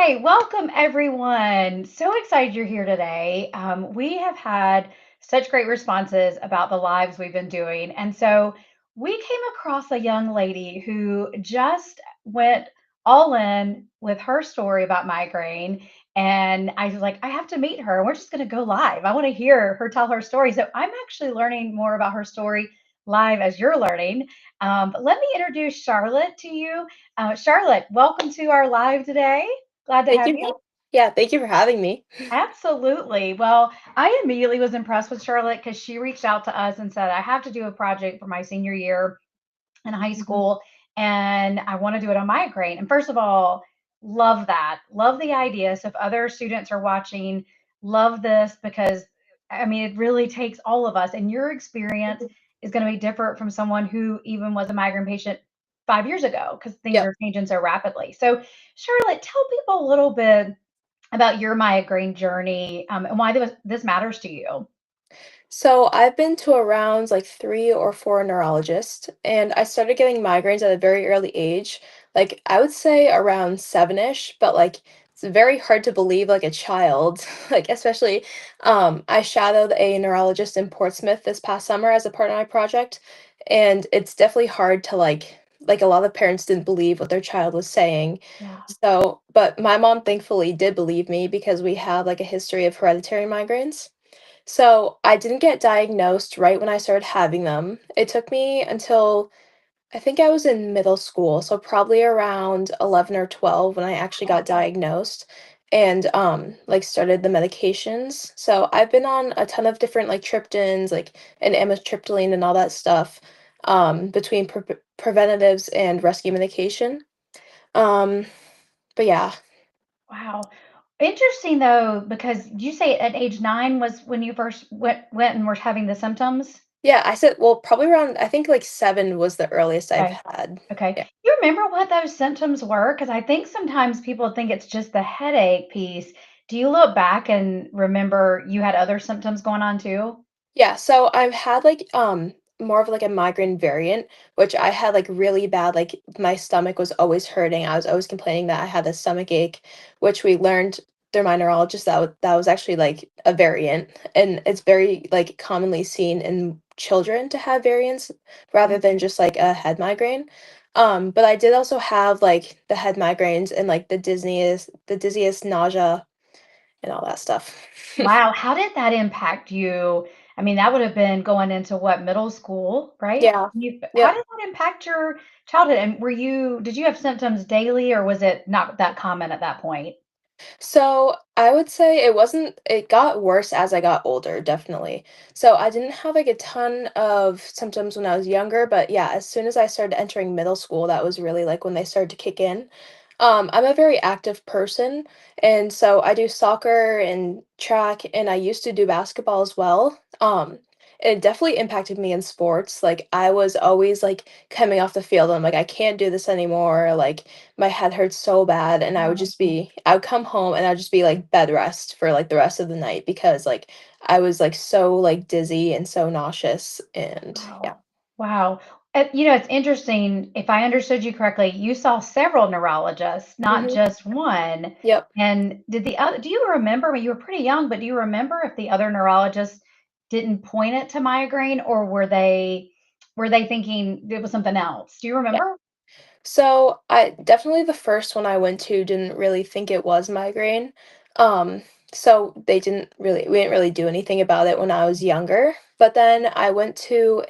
Hi, welcome everyone. So excited you're here today. We have had such great responses about the lives we've been doing. And so we came across a young lady who just went all in with her story about migraine. And I was like, I have to meet her. We're just going to go live. I want to hear her tell her story. So I'm actually learning more about her story live as you're learning. But let me introduce Charlotte to you. Charlotte, welcome to our live today. Glad to Thank have you. you. Yeah, thank you for having me. Absolutely. Well, I immediately was impressed with Charlotte because she reached out to us and said, I have to do a project for my senior year in high Mhm. school and I want to do it on migraine. And first of all, love that. Love the idea. So if other students are watching, love this because I mean, it really takes all of us, and your experience Mhm. is going to be different from someone who even was a migraine patient 5 years ago because things Yep. are changing so rapidly. So, Charlotte, tell people a little bit about your migraine journey, and why this matters to you. So I've been to around like three or four neurologists, and I started getting migraines at a very early age. Like I would say around seven-ish, but like it's very hard to believe like a child. Like especially I shadowed a neurologist in Portsmouth this past summer as a part of my project, and it's definitely hard to like a lot of parents didn't believe what their child was saying. Yeah. So, but my mom thankfully did believe me because we have like a history of hereditary migraines. So I didn't get diagnosed right when I started having them. It took me until I think I was in middle school, so probably around 11 or 12 when I actually got diagnosed and like started the medications. So I've been on a ton of different like triptans, like and amitriptyline and all that stuff between preventatives and rescue medication. Um but yeah. Wow. Interesting though, because you say at age 9 was when you first went and were having the symptoms? Yeah, I said well probably around I think like 7 was the earliest I've Okay. had. Okay. Yeah. You remember what those symptoms were? Because I think sometimes people think it's just the headache piece. Do you look back and remember you had other symptoms going on too? Yeah, so I've had like more of like a migraine variant, which I had like really bad, like my stomach was always hurting. I was always complaining that I had a stomach ache, which we learned through my neurologist that was actually like a variant. And it's very like commonly seen in children to have variants rather than just like a head migraine. But I did also have like the head migraines and like the dizziest nausea and all that stuff. Wow, how did that impact you? I mean, that would have been going into what, middle school, right? Yeah. How Yep. did that impact your childhood? And did you have symptoms daily or was it not that common at that point? So I would say it got worse as I got older, definitely. So I didn't have like a ton of symptoms when I was younger, but yeah, as soon as I started entering middle school, that was really like when they started to kick in. I'm a very active person, and so I do soccer and track, and I used to do basketball as well. It definitely impacted me in sports. Like I was always like coming off the field, and I'm like, I can't do this anymore. Like my head hurts so bad and I would come home and I'd just be like bed rest for like the rest of the night because like I was like so like dizzy and so nauseous and yeah. Wow. Wow. It's interesting. If I understood you correctly, you saw several neurologists, not Hmm. just one. Yep. And do you remember, I mean, you were pretty young, but do you remember if the other neurologists didn't point it to migraine or were they thinking it was something else? Do you Yeah. remember? So I definitely the first one I went to didn't really think it was migraine. Um, so we didn't really do anything about it when I was younger. But then I went to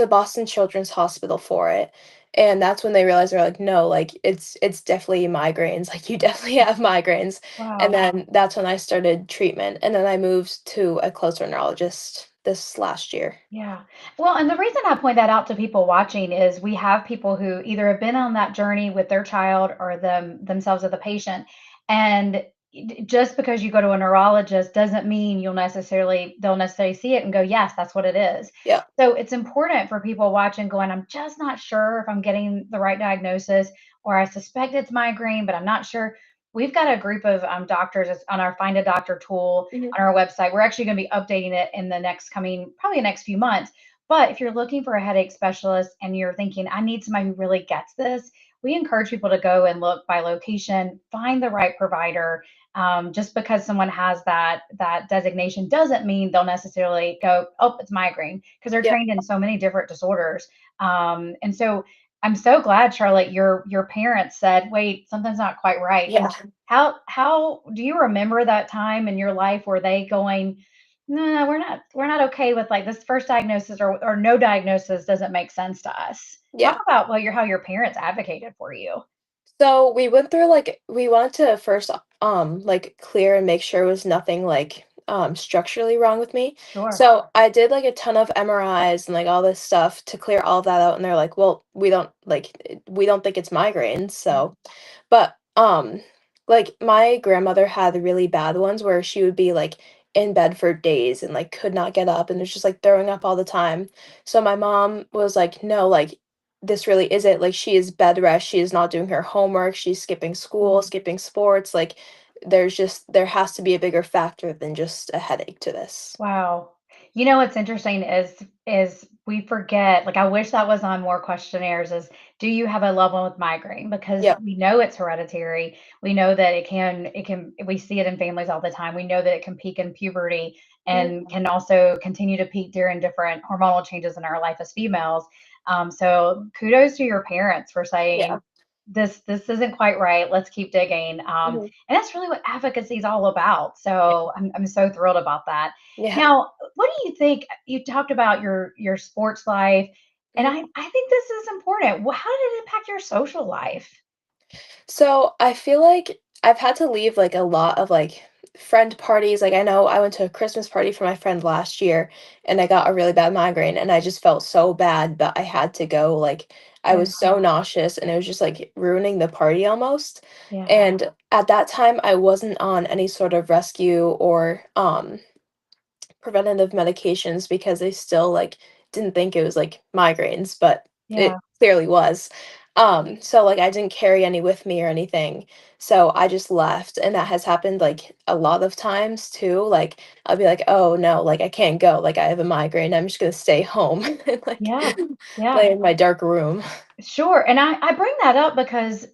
Boston Children's Hospital for it. And that's when they realized they're like, no, like it's definitely migraines. Like you definitely have migraines. And Wow. then that's when I started treatment. And then I moved to a closer neurologist this last year. Yeah. Well, and the reason I point that out to people watching is we have people who either have been on that journey with their child or themselves as a patient. And just because you go to a neurologist doesn't mean they'll necessarily see it and go, yes, that's what it is. Yeah. So it's important for people watching going, I'm just not sure if I'm getting the right diagnosis, or I suspect it's migraine, but I'm not sure. We've got a group of doctors on our Find a Doctor tool Hmm. on our website. We're actually going to be updating it in probably the next few months. But if you're looking for a headache specialist and you're thinking, I need somebody who really gets this, we encourage people to go and look by location, find the right provider. Just because someone has that designation doesn't mean they'll necessarily go, oh, it's migraine, because they're Yep. trained in so many different disorders. And so I'm so glad, Charlotte, your parents said, wait, something's not quite right. Yeah. And how do you remember that time in your life? Were they going, no, we're not okay with like this first diagnosis, or no diagnosis doesn't make sense to us. Talk Yeah. about how your parents advocated for you. So we went through like we wanted to first like clear and make sure it was nothing like structurally wrong with me. Sure. So I did like a ton of MRIs and like all this stuff to clear all of that out, and they're like, "Well, we don't think it's migraines." Yeah. So but, like, my grandmother had the really bad ones where she would be, like, in bed for days and, like, could not get up and was just, like, throwing up all the time. So my mom was like, "No, like, this really isn't like, she is bed rest, she is not doing her homework, she's skipping school, Mm. skipping sports, like, there has to be a bigger factor than just a headache to this." Wow. You know what's interesting is we forget, like I wish that was on more questionnaires, is do you have a loved one with migraine? Because Yep. we know it's hereditary. We know that it can we see it in families all the time. We know that it can peak in puberty Mhm. and can also continue to peak during different hormonal changes in our life as females. So kudos to your parents for Yeah. saying this isn't quite right. Let's keep digging. Mhm. And that's really what advocacy is all about. So I'm so thrilled about that. Yeah. Now, what do you think? You talked about your sports life, and Mhm. I think this is important. How did it impact your social life? So I feel like I've had to leave like a lot of like friend parties. Like I know I went to a Christmas party for my friend last year and I got a really bad migraine and I just felt so bad that I had to go. Like I Yeah, was so nauseous and it was just like ruining the party almost. yeah, And at that time I wasn't on any sort of rescue or preventative medications because they still like didn't think it was like migraines, but yeah, it clearly was. So like I didn't carry any with me or anything. So I just left and that has happened like a lot of times too. Like I'll be like, "Oh no, like I can't go. Like I have a migraine. I'm just going to stay home and like yeah, yeah. lay in my dark room." Sure, and I bring that up because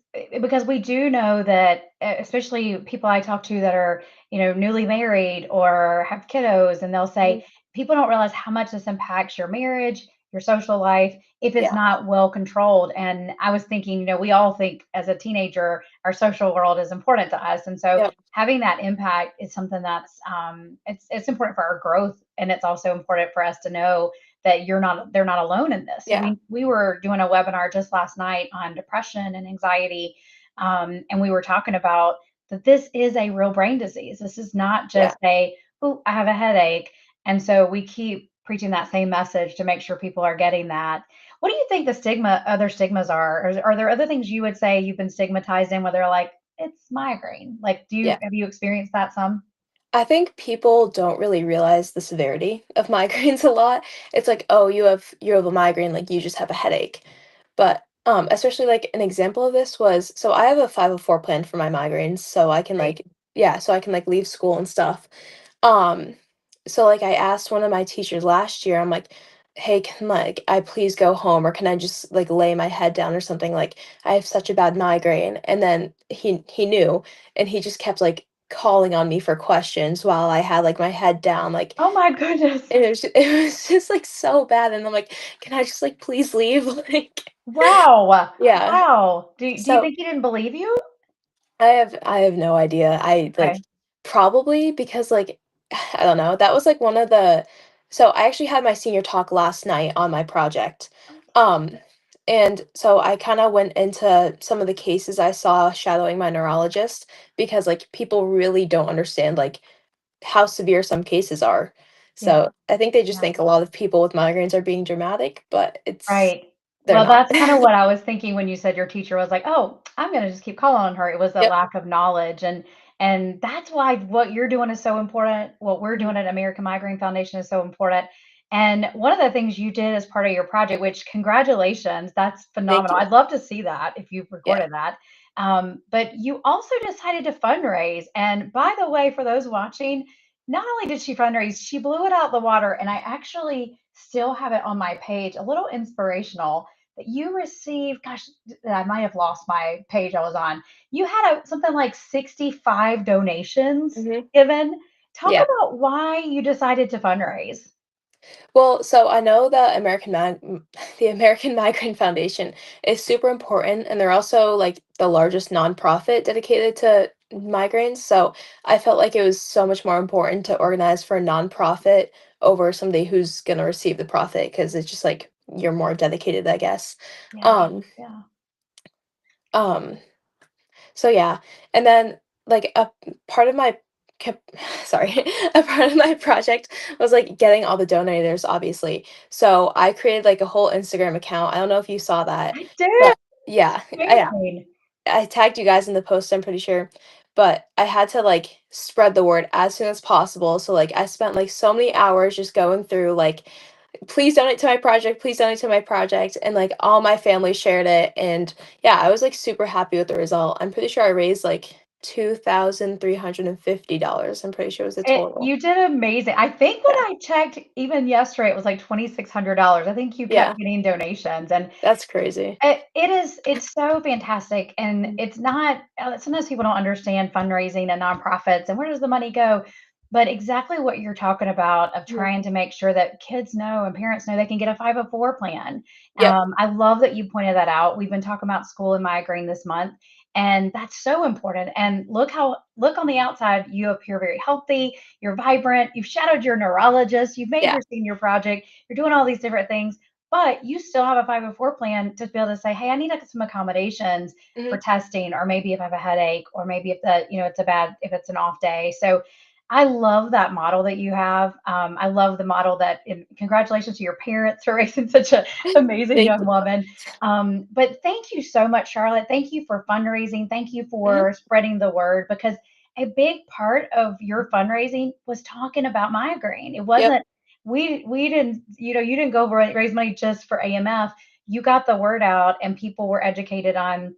we do know that, especially people I talk to that are, newly married or have kiddos, and they'll Mhm. say people don't realize how much this impacts your marriage, your social life, if it's Yeah. not well controlled. And I was thinking, we all think as a teenager, our social world is important to us, and so Yep. having that impact is something that's it's important for our growth, and it's also important for us to know that they're not alone in this. So Yeah. we were doing a webinar just last night on depression and anxiety, and we were talking about that this is a real brain disease. This is not Yeah. just a, oh, I have a headache. And so we keep preaching that same message to make sure people are getting that. What do you think other stigmas are? Are there other things you would say you've been stigmatized in where they're like, it's migraine? Like, Yeah. have you experienced that some? I think people don't really realize the severity of migraines a lot. It's like, "Oh, you have a migraine, like, you just have a headache." But, especially, like, an example of this was so I have a 504 plan for my migraines, so I can, Right. like yeah, so I can, like, leave school and stuff. Um, so, like, I asked one of my teachers last year, I'm like, "Hey, can, like, I please go home, or can I just, like, lay my head down or something? Like, I have such a bad migraine." And then he knew, and he just kept, like, calling on me for questions while I had, like, my head down, like, Oh my goodness. it was just, like, so bad, and I'm like, "Can I just, like, please leave?" Like Wow. yeah. Wow. Do you So think he didn't believe you? I have no idea. I like Okay. probably because like I don't know. That was like one of the so I actually had my senior talk last night on my project. Um and so I kind of went into some of the cases I saw shadowing my neurologist because like people really don't understand like how severe some cases are. Yeah, So I think they just yeah. think a lot of people with migraines are being dramatic, but Right. they're Well, not. that's kinda what I was thinking when you said your teacher was like, "Oh, I'm gonna just keep calling on her." It was a Yep. lack of knowledge, and that's why what you're doing is so important. What we're Mhm. doing at American Migraine Foundation is so important. And one of the things you did as part of your project, which congratulations, that's Thank phenomenal. you. I'd love to see that if you've Yeah. recorded that. But you also decided to fundraise. And by the way, for those watching, not only did she fundraise, she blew it out the water. And I actually still have it on my page, a little inspirational. that you received, gosh, I might have lost my page I was on. You had something like 65 donations Mhm. given. Talk Yeah. about why you decided to fundraise. Well, so I know the the American Migraine Foundation is super important, and they're also like the largest nonprofit dedicated to migraines. So I felt like it was so much more important to organize for a nonprofit over somebody who's gonna receive the profit because it's just like you're more dedicated, I guess. Yeah, Um, yeah. um, so yeah, and then like a part of my cap sorry, a part of my project was like getting all the donators, obviously. So I created like a whole Instagram account. I don't know if you saw that, I did. but yeah, yeah, Amazing. I tagged you guys in the post, I'm pretty sure. But I had to like spread the word as soon as possible. So like I spent like so many hours just going through like please donate to my project, please donate to my project. And like all my family shared it. And yeah, I was like super happy with the result. I'm pretty sure I raised like $2,350. I'm pretty sure was the total. You did amazing. I think when Yeah. I checked even yesterday, it was like $2,600. I think you Yeah. kept getting donations, and That's crazy. it's so fantastic, and Mhm. it's not sometimes people don't understand fundraising and nonprofits and where does the money go, but exactly what you're talking about of Mhm. trying to make sure that kids know and parents know they can get a 504 plan. Yep. I love that you pointed that out. We've been talking about school and migraine this month, and that's so important. And look on the outside, you appear very healthy, you're vibrant, you've shadowed your neurologist, you've made Yeah. your senior project, you're doing all these different things, but you still have a 504 plan to be able to say, hey, I need some accommodations for Hmm. testing, or maybe if I have a headache, or maybe if it's a bad, if it's an off day. So I love that model that you have. I love the model that, and congratulations to your parents for raising such an amazing Thank young you. woman. But thank you so much, Charlotte. Thank you for fundraising. Thank you Hmm. for spreading the word, because a big part of your fundraising was talking about migraine. It Yep. wasn't, we didn't, you didn't go raise money just for AMF. You got the word out and people were educated on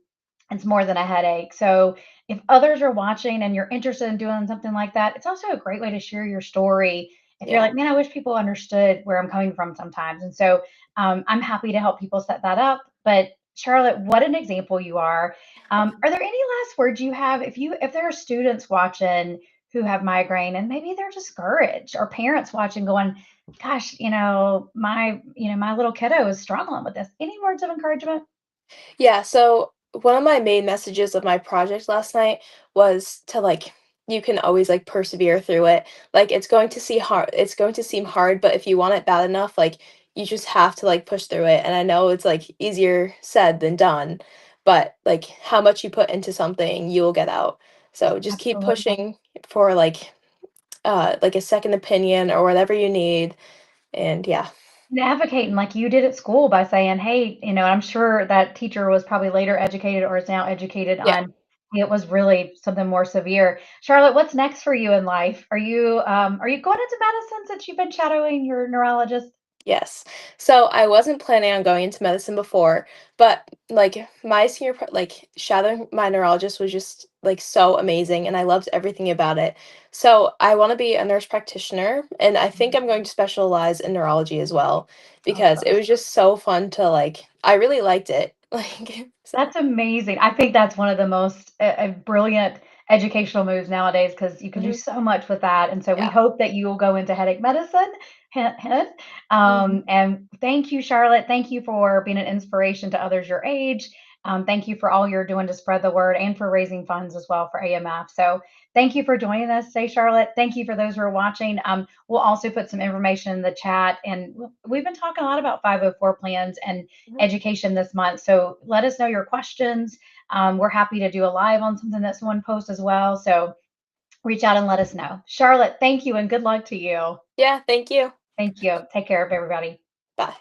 it's more than a headache. So if others are watching and you're interested in doing something like that, it's also a great way to share your story. If you're Yeah. like, man, I wish people understood where I'm coming from sometimes. And so I'm happy to help people set that up. But Charlotte, what an example you are. Are there any last words you have if there are students watching who have migraine and maybe they're discouraged, or parents watching going, gosh, my little kiddo is struggling with this. Any words of encouragement? Yeah, so one of my main messages of my project last night was to like you can always like persevere through it. Like it's going to seem hard, but if you want it bad enough, like you just have to like push through it. And I know it's like easier said than done, but like how much you put into something, you will get out. So just keep Absolutely. pushing for like a second opinion or whatever you need. And yeah. And advocating like you did at school by saying, "Hey," I'm sure that teacher was probably later educated or is now educated Yeah. on it was really something more severe. Charlotte, what's next for you in life? Are you going into medicine since you've been shadowing your neurologist? Yes. So I wasn't planning on going into medicine before, but like like shadowing my neurologist was just like so amazing and I loved everything about it. So I want to be a nurse practitioner and I think I'm going to specialize in neurology as well because it Awesome. was just so fun to like I really liked it. Like so That's amazing. I think that's one of the most brilliant educational moves nowadays, because you can do mhm, so much with that. And so we yeah. hope that you will go into headache medicine. Hint, hint. Mhm, And thank you, Charlotte. Thank you for being an inspiration to others your age. Thank you for all you're doing to spread the word and for raising funds as well for AMF. So thank you for joining us today, Charlotte. Thank you for those who are watching. We'll also put some information in the chat. And we've been talking a lot about 504 plans and mhm. education this month. So let us know your questions. We're happy to do a live on something that's one post as well. So reach out and let us know. Charlotte, thank you and good luck to you. Yeah, thank you. Thank you. Take care of everybody. Bye.